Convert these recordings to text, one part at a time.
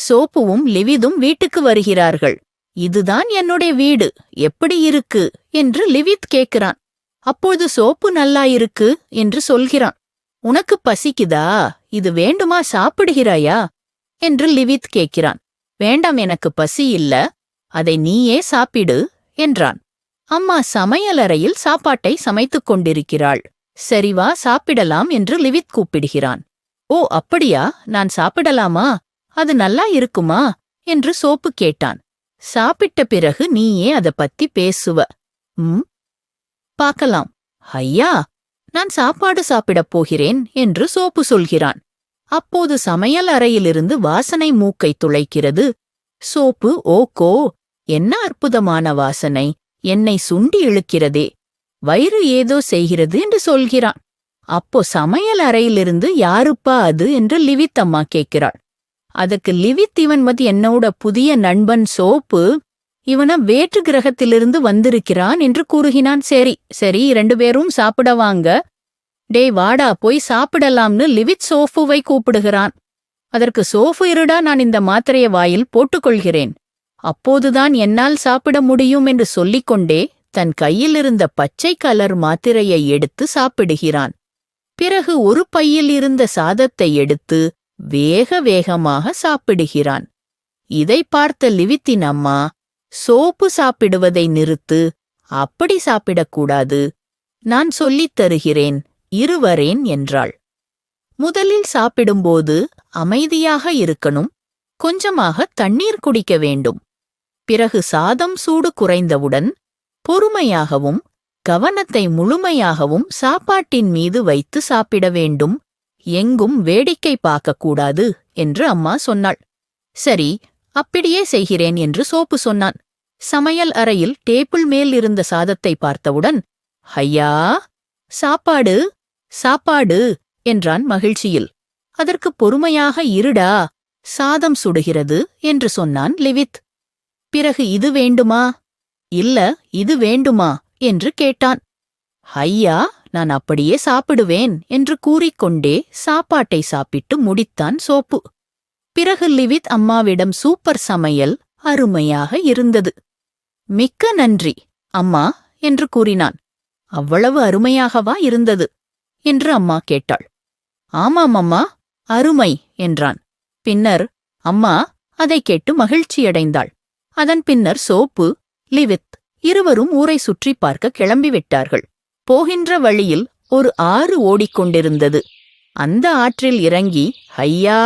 சோப்புவும் லிவிதும் வீட்டுக்கு வருகிறார்கள். இதுதான் என்னுடைய வீடு, எப்படி இருக்கு என்று லிவித் கேட்கிறான். அப்போது சோப்பு நல்லா இருக்கு என்று சொல்கிறான். உனக்கு பசிக்குதா? இது வேண்டுமா, சாப்பிடுகிறாயா என்று லிவித் கேட்கிறான். வேண்டாம், எனக்கு பசி இல்ல, அதை நீயே சாப்பிடு என்றான். அம்மா சமையலறையில் சாப்பாட்டை சமைத்துக் கொண்டிருக்கிறாள். சரி வா சாப்பிடலாம் என்று லிவித் கூப்பிடுகிறான். ஓ அப்படியா, நான் சாப்பிடலாமா? அது நல்லா இருக்குமா என்று சோப்பு கேட்டான். சாப்பிட்ட பிறகு நீயே அத பத்தி பேசுவ. பார்க்கலாம். ஐயா, நான் சாப்பாடு சாப்பிடப் போகிறேன் என்று சோப்பு சொல்கிறான். அப்போது சமையல் அறையிலிருந்து வாசனை மூக்கை துளைக்கிறது. சோப்பு, ஓகோ, என்ன அற்புதமான வாசனை, என்னை சுண்டி இழுக்கிறதே, வயிறு ஏதோ செய்கிறது என்று சொல்கிறான். அப்போ சமையல் அறையிலிருந்து யாருப்பா அது என்று லிவித் அம்மா கேட்கிறாள். அதுக்கு லிவித், இவன் என்னோட புதிய நண்பன் சோப்பு, இவன வேற்று கிரகத்திலிருந்து வந்திருக்கிறான் என்று கூறுகிறான். சரி சரி, 2 பேரும் சாப்பிடவாங்க. டே வாடா, போய் சாப்பிடலாம்னு லிவித் சோஃபுவை கூப்பிடுகிறான். அதற்கு சோஃபு, இருடா, நான் இந்த மாத்திரையை வாயில் போட்டுக்கொள்கிறேன், அப்போதுதான் என்னால் சாப்பிட முடியும் என்று சொல்லிக்கொண்டே தன் கையிலிருந்த பச்சை கலர் மாத்திரையை எடுத்து சாப்பிடுகிறான். பிறகு ஒரு பையில் இருந்த சாதத்தை எடுத்து வேக வேகமாக சாப்பிடுகிறான். இதை பார்த்த லிவித்தின் அம்மா, சோப்பு சாப்பிடுவதை நிறுத்து, அப்படி சாப்பிடக்கூடாது, நான் சொல்லித் தருகிறேன், இருவரேன் என்றாள். முதலில் சாப்பிடும்போது அமைதியாக இருக்கணும், கொஞ்சமாக தண்ணீர் குடிக்க வேண்டும். பிறகு சாதம் சூடு குறைந்தவுடன் பொறுமையாகவும் கவனத்தை முழுமையாகவும் சாப்பாட்டின் மீது வைத்து சாப்பிட வேண்டும், எங்கும் வேடிக்கை பார்க்கக்கூடாது என்று அம்மா சொன்னாள். சரி, அப்படியே செய்கிறேன் என்று சோப்பு சொன்னான். சமையல் அறையில் டேபிள் மேல் இருந்த சாதத்தை பார்த்தவுடன், ஐயா, சாப்பாடு சாப்பாடு என்றான் மகிழ்ச்சியில். அதற்கு பொறுமையாக, இருடா, சாதம் சுடுகிறது என்று சொன்னான் லிவித். பிறகு இது வேண்டுமா, இல்ல இது வேண்டுமா என்று கேட்டான். ஐயா, நான் அப்படியே சாப்பிடுவேன் என்று கூறிக்கொண்டே சாப்பாட்டை சாப்பிட்டு முடித்தான் சோப்பு. பிறகு லிவித் அம்மாவிடம், சூப்பர் சமையல், அருமையாக இருந்தது, மிக்க நன்றி அம்மா என்று கூறினான். அவ்வளவு அருமையாகவா இருந்தது என்று அம்மா கேட்டாள். ஆமாம் அம்மா, அருமை என்றான். பின்னர் அம்மா அதை கேட்டு மகிழ்ச்சியடைந்தாள். அதன் பின்னர் சோப்பு, லிவித் இருவரும் ஊரை சுற்றி பார்க்க கிளம்பிவிட்டார்கள். போகின்ற வழியில் ஒரு ஆறு ஓடிக்கொண்டிருந்தது. அந்த ஆற்றில் இறங்கி, ஐயா,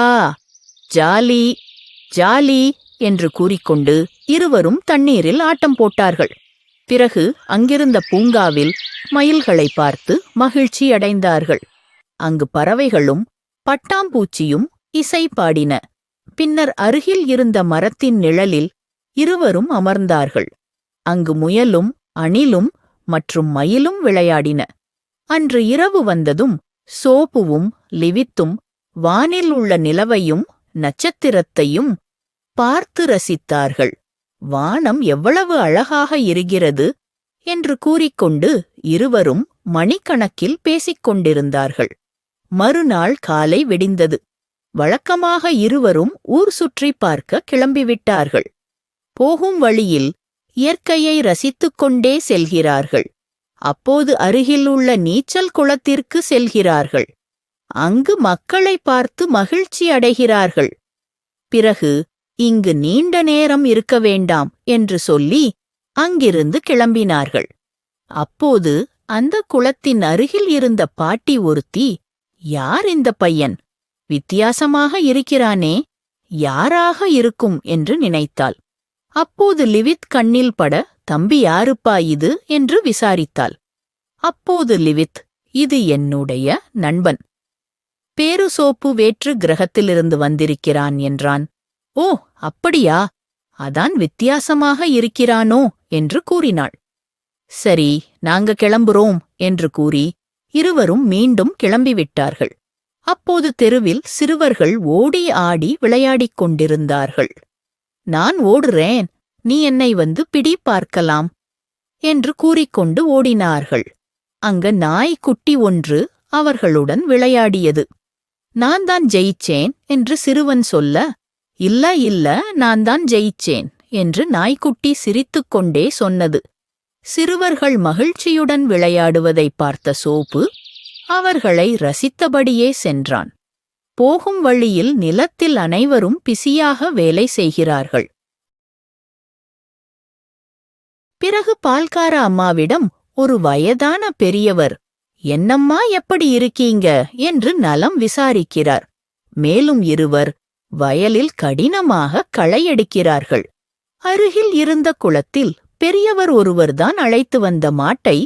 ஜாலி ஜாலி என்று கூறிக்கொண்டு இருவரும் தண்ணீரில் ஆட்டம் போட்டார்கள். பிறகு அங்கிருந்த பூங்காவில் மயில்களை பார்த்து மகிழ்ச்சியடைந்தார்கள். அங்கு பறவைகளும் பட்டாம்பூச்சியும் இசை பாடின. பின்னர் அருகில் இருந்த மரத்தின் நிழலில் இருவரும் அமர்ந்தார்கள். அங்கு முயலும் அணிலும் மற்றும் மயிலும் விளையாடின. அன்று இரவு வந்ததும் சோப்புவும் லிவித்தும் வானில் உள்ள நிலவையும் நட்சத்திரத்தையும் பார்த்து ரசித்தார்கள். வானம் எவ்வளவு அழகாக இருக்கிறது என்று கூறிக்கொண்டு இருவரும் மணிக்கணக்கில் பேசிக் கொண்டிருந்தார்கள். மறுநாள் காலை விடிந்தது. வழக்கமாக இருவரும் ஊர் சுற்றி பார்க்க கிளம்பிவிட்டார்கள். போகும் வழியில் இயற்கையை ரசித்துக் கொண்டே செல்கிறார்கள். அப்போது அருகில் உள்ள நீச்சல் குளத்திற்கு செல்கிறார்கள். அங்கு மக்களை பார்த்து மகிழ்ச்சி அடைகிறார்கள். பிறகு இங்கு நீண்ட நேரம் இருக்க வேண்டாம் என்று சொல்லி அங்கிருந்து கிளம்பினார்கள். அப்போது அந்த குளத்தின் அருகில் இருந்த பாட்டி ஒருத்தி, யார் இந்த பையன், வித்தியாசமாக இருக்கிறானே, யாராக இருக்கும் என்று நினைத்தாள். அப்போது லிவித் கண்ணில் பட, தம்பி யாருப்பா இது என்று விசாரித்தாள். அப்போது லிவித், இது என்னுடைய நண்பன், பேரு சோப்பு, வேற்று கிரகத்திலிருந்து வந்திருக்கிறான் என்றான். ஓ அப்படியா, அதான் வித்தியாசமாக இருக்கிறானோ என்று கூறினாள். சரி, நாங்க கிளம்புறோம் என்று கூறி இருவரும் மீண்டும் கிளம்பிவிட்டார்கள். அப்போது தெருவில் சிறுவர்கள் ஓடி ஆடி விளையாடிக் கொண்டிருந்தார்கள். நான் ஓடுறேன், நீ என்னை பிடி பார்க்கலாம் என்று கூறிக்கொண்டு ஓடினார்கள். அங்க நாய் குட்டி ஒன்று அவர்களுடன் விளையாடியது. நான் தான் ஜெயிச்சேன் என்று சிறுவன் சொல்ல, இல்ல இல்ல, நான் தான் ஜெயிச்சேன் என்று நாய்க்குட்டி சிரித்துக்கொண்டே சொன்னது. சிறுவர்கள் மகிழ்ச்சியுடன் விளையாடுவதை பார்த்த சோப்பு அவர்களை ரசித்தபடியே சென்றான். போகும் வழியில் நிலத்தில் அனைவரும் பிஸியாக வேலை செய்கிறார்கள். பிறகு பால்கார அம்மாவிடம் ஒரு வயதான பெரியவர், என்னம்மா எப்படி இருக்கீங்க என்று நலம் விசாரிக்கிறார். மேலும் இருவர் வயலில் கடினமாக களையெடுக்கிறார்கள். அருகில் இருந்த குளத்தில் பெரியவர் ஒருவர்தான் அழைத்து வந்த மாட்டை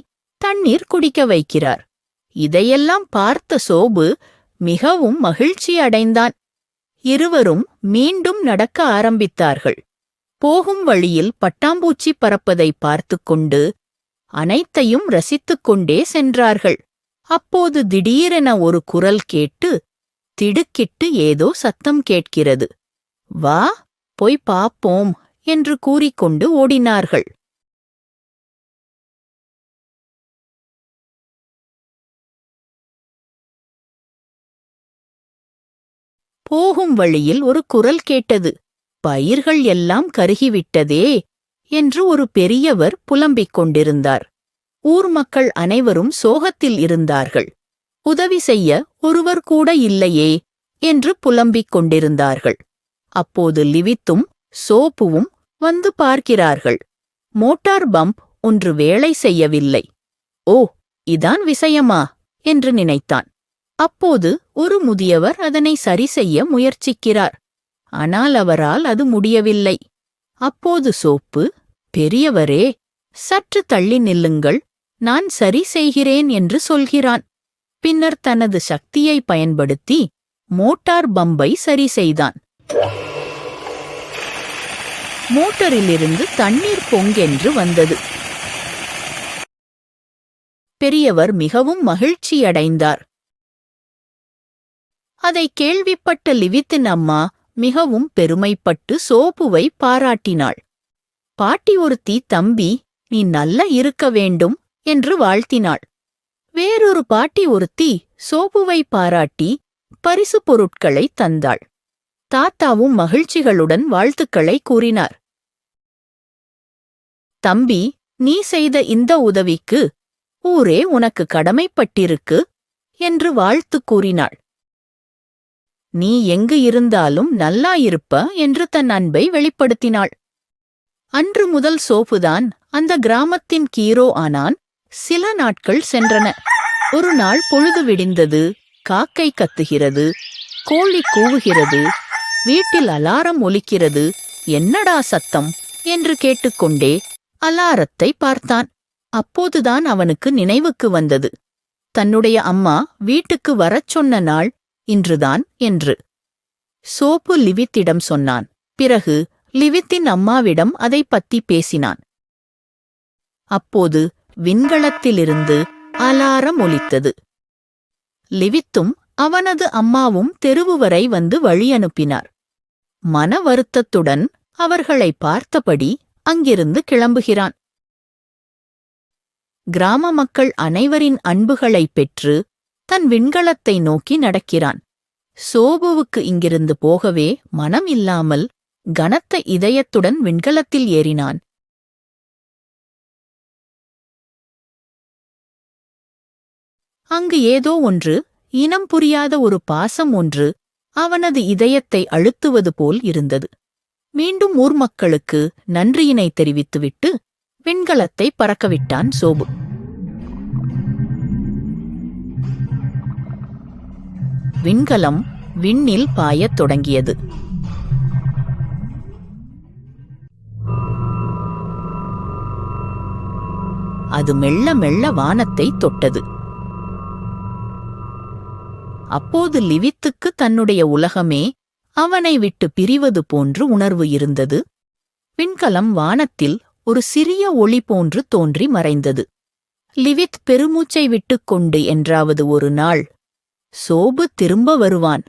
தண்ணீர் குடிக்க வைக்கிறார். இதையெல்லாம் பார்த்த சோபு மிகவும் மகிழ்ச்சி அடைந்தான். இருவரும் மீண்டும் நடக்க ஆரம்பித்தார்கள். போகும் வழியில் பட்டாம்பூச்சி பறப்பதை பார்த்து கொண்டு அனைத்தையும் ரசித்துக் கொண்டே சென்றார்கள். அப்போது திடீரென ஒரு குரல் கேட்டு திடுக்கிட்டு ஏதோ சத்தம் கேட்கிறது. வா, போய் பாப்போம் என்று கூறிக்கொண்டு ஓடினார்கள். போகும் வழியில் ஒரு குரல் கேட்டது. பயிர்கள் எல்லாம் கருகிவிட்டதே என்று ஒரு பெரியவர் புலம்பிக் கொண்டிருந்தார். ஊர் மக்கள் அனைவரும் சோகத்தில் இருந்தார்கள். உதவி செய்ய ஒருவர் கூட இல்லையே என்று புலம்பிக் கொண்டிருந்தார்கள். அப்போது லிவித்தும் சோப்புவும் வந்து பார்க்கிறார்கள். மோட்டார் பம்ப் ஒன்று வேலை செய்யவில்லை. ஓ, இதான் விஷயமா என்று நினைத்தான். அப்போது ஒரு முதியவர் அதனை சரி செய்ய முயற்சிக்கிறார். ஆனால் அவரால் அது முடியவில்லை. அப்போது சோப்பு, பெரியவரே, சற்று தள்ளி நில்லுங்கள், நான் சரி செய்கிறேன் என்று சொல்கிறான். பின்னர் தனது சக்தியை பயன்படுத்தி மோட்டார் பம்பை சரி செய்தான். மோட்டரிலிருந்து தண்ணீர் பொங்கென்று வந்தது. பெரியவர் மிகவும் மகிழ்ச்சியடைந்தார். அதை கேள்விப்பட்ட லிவித்தின் அம்மா மிகவும் பெருமைப்பட்டு சோப்புவை பாராட்டினாள். பாட்டி ஒருத்தி, தம்பி, நீ நல்ல இருக்க வேண்டும் என்று வாழ்த்தினாள். வேறொரு பாட்டி ஒருத்தி சோப்புவை பாராட்டி பரிசு பொருட்களை தந்தாள். தாத்தாவும் மகிழ்ச்சிகளுடன் வாழ்த்துக்களை கூறினார். தம்பி, நீ செய்த இந்த உதவிக்கு ஊரே உனக்கு கடமைப்பட்டிருக்கு என்று வாழ்த்து கூறினாள். நீ எங்கு இருந்தாலும் நல்லாயிருப்ப என்று தன் அன்பை வெளிப்படுத்தினாள். அன்று முதல் சோப்புதான் அந்த கிராமத்தின் ஹீரோ ஆனான். சில நாட்கள் சென்றன. ஒரு நாள் பொழுது விடிந்தது. காக்கை கத்துகிறது, கோழி கூவுகிறது, வீட்டில் அலாரம் ஒலிக்கிறது. என்னடா சத்தம் என்று கேட்டுக்கொண்டே அலாரத்தை பார்த்தான். அப்போதுதான் அவனுக்கு நினைவுக்கு வந்தது, தன்னுடைய அம்மா வீட்டுக்கு வரச் சொன்ன நாள் இன்றுதான் என்று. சோப்பு லிவித்திடம் சொன்னான். பிறகு லிவித்தின் அம்மாவிடம் அதை பத்தி பேசினான். அப்போது விண்கலத்திலிருந்து அலாரம் ஒலித்தது. லிவித்தும் அவனது அம்மாவும் தெருவு வரை வந்து வழி அனுப்பினார். மன வருத்தத்துடன் அவர்களை பார்த்தபடி அங்கிருந்து கிளம்புகிறான். கிராம மக்கள் அனைவரின் அன்புகளைப் பெற்று தன் விண்கலத்தை நோக்கி நடக்கிறான். சோபுவுக்கு இங்கிருந்து போகவே மனம் இல்லாமல் கனத்த இதயத்துடன் விண்கலத்தில் ஏறினான். அங்கு ஏதோ ஒன்று, இனம் புரியாத ஒரு பாசம் ஒன்று அவனது இதயத்தை அழுத்துவது போல் இருந்தது. மீண்டும் ஊர் மக்களுக்கு நன்றியினை தெரிவித்துவிட்டு விண்கலத்தை பறக்கவிட்டான் சோபு. விண்கலம் விண்ணில் பாயத் தொடங்கியது. அது மெல்ல மெல்ல வானத்தை தொட்டது. அப்போது லிவித்துக்கு தன்னுடைய உலகமே அவனை விட்டு பிரிவது போன்று உணர்வு இருந்தது. விண்கலம் வானத்தில் ஒரு சிறிய ஒளி போன்று தோன்றி மறைந்தது. லிவித் பெருமூச்சை விட்டுக்கொண்டு என்றாவது ஒரு நாள் சோபு திரும்ப வருவான்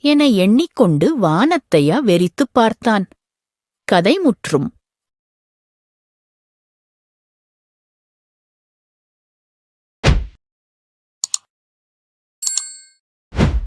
என எண்ணிக்கொண்டு வானத்தையா வெறித்துப் பார்த்தான். கதை முற்றும்.